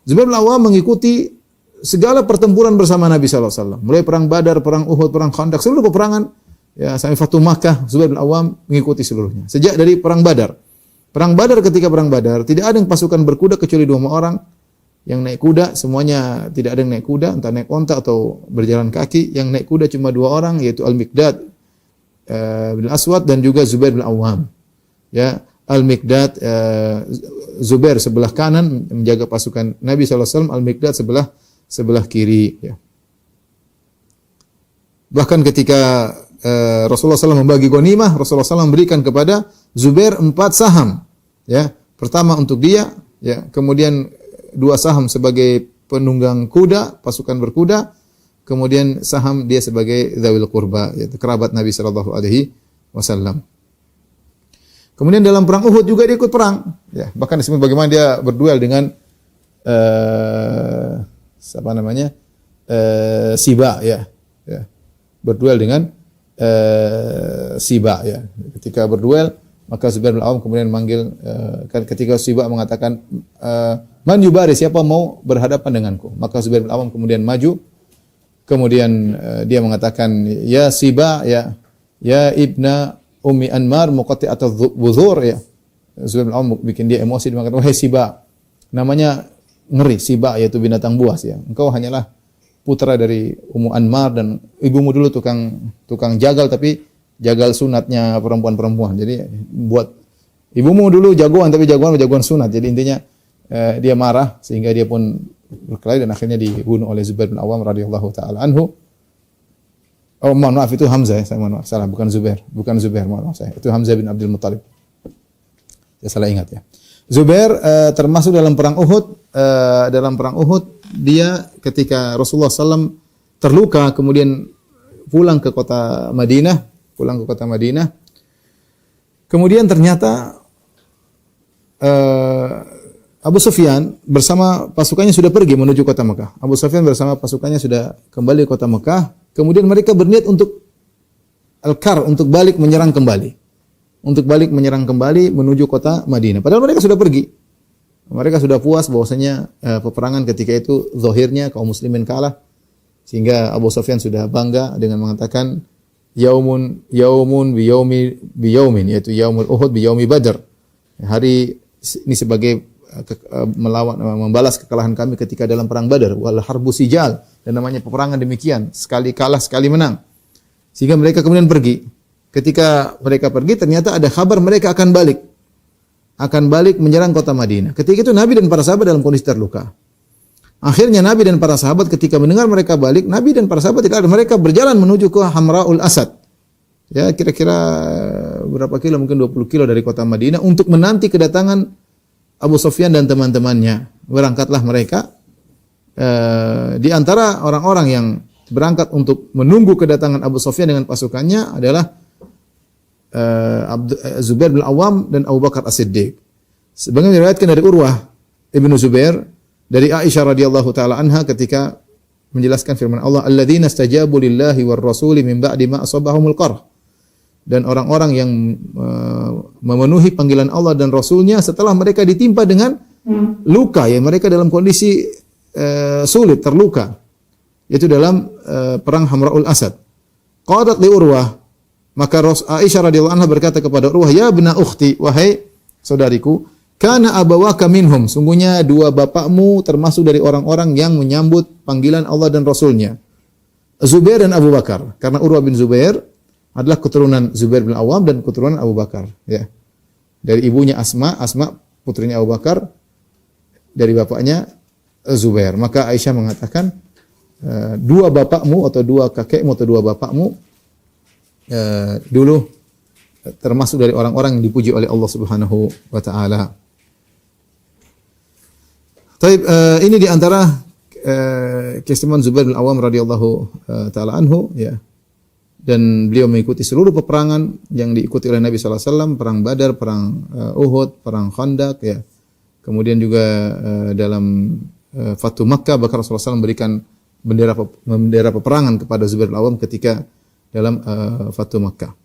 Zubair bin Awam mengikuti segala pertempuran bersama Nabi sallallahu alaihi wasallam. Mulai perang Badar, perang Uhud, perang Khandaq, seluruh peperangan ya sampai Fatu Makkah, Zubair bin Awam mengikuti seluruhnya. Sejak dari perang Badar. Perang Badar, ketika perang Badar tidak ada yang pasukan berkuda kecuali 2 orang yang naik kuda, semuanya tidak ada yang naik kuda, entah naik onta atau berjalan kaki. Yang naik kuda cuma 2 orang, yaitu Al-Miqdad bin Aswad dan juga Zubair bin Awam. Ya, Al-Miqdad Zubair sebelah kanan menjaga pasukan Nabi sallallahu alaihi wasallam, Al-Miqdad sebelah kiri ya. Bahkan ketika Rasulullah SAW membagi ghanimah, Rasulullah SAW memberikan kepada Zubair 4 saham. Ya, pertama untuk dia, ya, kemudian 2 saham sebagai penunggang kuda, pasukan berkuda, kemudian saham dia sebagai dzawil qurba, yaitu kerabat Nabi sallallahu alaihi wasallam. Kemudian dalam perang Uhud juga dia ikut perang, ya, bahkan disebut bagaimana dia berduel dengan Siba, ya, ya, berduel dengan Siba, ya. Ketika berduel, maka Zubair bin Awam kemudian manggil, kan ketika Siba mengatakan, man yubari, siapa mau berhadapan denganku? Maka Zubair bin Awam kemudian maju, kemudian dia mengatakan, ya Siba, ya ibna Ummi Anmar muqatti'atul buzur, ya. Zubair bin Awam bikin dia emosi, dia mengatakan, wahai Siba, namanya ngeri, Siba yaitu binatang buas, ya. Engkau hanyalah putra dari Ummu Anmar dan ibumu dulu tukang jagal, tapi jagal sunatnya perempuan-perempuan. Jadi buat ibumu dulu jagoan, tapi jagoan sunat. Jadi intinya dia marah sehingga dia pun berkelahi dan akhirnya dibunuh oleh Zubair bin Awam radhiyallahu taala anhu. Oh, maaf itu Hamzah, ya. Saya mohon maaf, salah, bukan Zubair, mohon maaf saya. Itu Hamzah bin Abdul Muttalib. Saya salah ingat, ya. Zubair termasuk dalam perang Uhud. Dalam perang Uhud dia ketika Rasulullah SAW terluka kemudian pulang ke kota Madinah. Kemudian ternyata Abu Sufyan bersama pasukannya sudah pergi menuju kota Mekah. Abu Sufyan bersama pasukannya sudah kembali ke kota Mekah. Kemudian mereka berniat untuk al-kar, untuk balik menyerang kembali. Menuju kota Madinah. Padahal mereka sudah pergi. Mereka sudah puas bahwasanya peperangan ketika itu zahirnya kaum muslimin kalah. Sehingga Abu Sufyan sudah bangga dengan mengatakan yaumun biyaumin, yaitu yaumul Uhud biyaumi Badr. Hari ini sebagai membalas kekalahan kami ketika dalam perang Badar. Wal harbu sijal, dan namanya peperangan demikian, sekali kalah sekali menang. Sehingga mereka kemudian pergi. Ketika mereka pergi ternyata ada kabar mereka akan balik menyerang kota Madinah. Ketika itu Nabi dan para sahabat dalam kondisi terluka. Akhirnya Nabi dan para sahabat ketika mendengar mereka balik, Nabi dan para sahabat mereka berjalan menuju ke Hamraul Asad. Ya, kira-kira berapa kilo, mungkin 20 kilo dari kota Madinah untuk menanti kedatangan Abu Sufyan dan teman-temannya. Berangkatlah mereka. Di antara orang-orang yang berangkat untuk menunggu kedatangan Abu Sufyan dengan pasukannya adalah Zubair bin Awam dan Abu Bakar As-Siddiq. Sebagaimana diriwayatkan dari Urwah Ibnu Zubair dari Aisyah radhiyallahu taala anha ketika menjelaskan firman Allah, alladzina istajabu lillahi war rasuli min ba'di ma asabahumul qarh. Dan orang-orang yang memenuhi panggilan Allah dan Rasulnya setelah mereka ditimpa dengan luka, ya, mereka dalam kondisi sulit, terluka, yaitu dalam perang Hamraul Asad. Qadat li Urwah, maka Aisyah radhiyallahu anha berkata kepada Urwah, ya bna ukhti, wahai saudariku, kana abawaka minhum, sungguhnya 2 bapakmu termasuk dari orang-orang yang menyambut panggilan Allah dan Rasulnya, Zubair dan Abu Bakar. Karena Urwah bin Zubair adalah keturunan Zubair bin Awam dan keturunan Abu Bakar, ya. Dari ibunya Asma putrinya Abu Bakar, dari bapaknya Zubair. Maka Aisyah mengatakan 2 bapakmu atau 2 kakekmu atau 2 bapakmu dulu termasuk dari orang-orang yang dipuji oleh Allah Subhanahu wa taala. Taib, ini di antara keistimewaan Zubair bin Awam radhiyallahu taala anhu, ya. Dan beliau mengikuti seluruh peperangan yang diikuti oleh Nabi sallallahu alaihi wasallam, perang Badar, perang Uhud, perang Khandaq, ya. Kemudian juga dalam Fatu Makkah, bahkan Rasulullah SAW memberikan bendera peperangan kepada Zubair bin Awam ketika dalam Fatu Makkah.